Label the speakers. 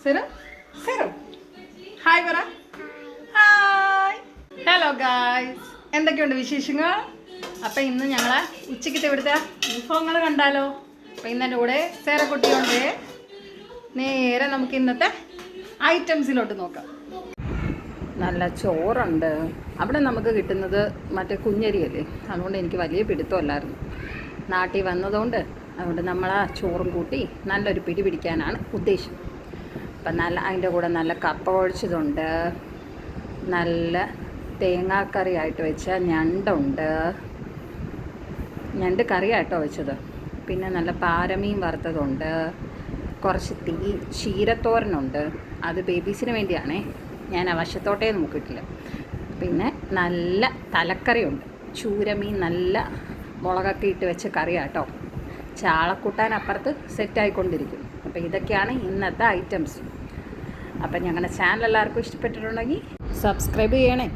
Speaker 1: സെറു സെറു hi പറ. Hi. Hello guys, എന്തൊക്കെയുണ്ട് വിശേഷങ്ങൾ? അപ്പം ഇന്ന് ഞങ്ങളെ ഉച്ചയ്ക്കത്തെ ഇവിടുത്തെ വിഭവങ്ങൾ കണ്ടാലോ? അപ്പം ഇന്ന് എൻ്റെ കൂടെ സേറക്കുട്ടിയുണ്ട്. നേരെ നമുക്ക് ഇന്നത്തെ ഐറ്റംസിലോട്ട് നോക്കാം. നല്ല ചോറുണ്ട്. അവിടെ നമുക്ക് കിട്ടുന്നത് മറ്റേ കുഞ്ഞരിയല്ലേ, അതുകൊണ്ട് എനിക്ക് വലിയ പിടുത്തമല്ലായിരുന്നു. നാട്ടിൽ വന്നതുകൊണ്ട് അതുകൊണ്ട് നമ്മൾ ആ ചോറും കൂട്ടി നല്ലൊരു പിടി പിടിക്കാനാണ് ഉദ്ദേശം. അപ്പം അതിൻ്റെ കൂടെ നല്ല കപ്പ കുഴച്ചതുണ്ട്, നല്ല തേങ്ങാക്കറിയായിട്ട് വെച്ച ഞണ്ടുണ്ട്, ഞണ്ട് കറിയായിട്ടോ വെച്ചത്. പിന്നെ നല്ല പാരമീൻ വറുത്തതുണ്ട്, കുറച്ച് ചീരത്തോരനുണ്ട്. അത് ബേബീസിന് വേണ്ടിയാണേ, ഞാൻ വശത്തോട്ടേ നോക്കിയിട്ടില്ല. പിന്നെ നല്ല തലക്കറിയുണ്ട്, ചൂരമീൻ നല്ല മുളകൊക്കെ ഇട്ട് വെച്ച കറിയാട്ടോ. ചാളക്കൂട്ടാൻ അപ്പുറത്ത് സെറ്റായിക്കൊണ്ടിരിക്കും. അപ്പോൾ ഇതൊക്കെയാണ് ഇന്നത്തെ ഐറ്റംസ്. അപ്പം ഞങ്ങളുടെ ചാനൽ എല്ലാവർക്കും ഇഷ്ടപ്പെട്ടിട്ടുണ്ടെങ്കിൽ സബ്സ്ക്രൈബ് ചെയ്യണേ.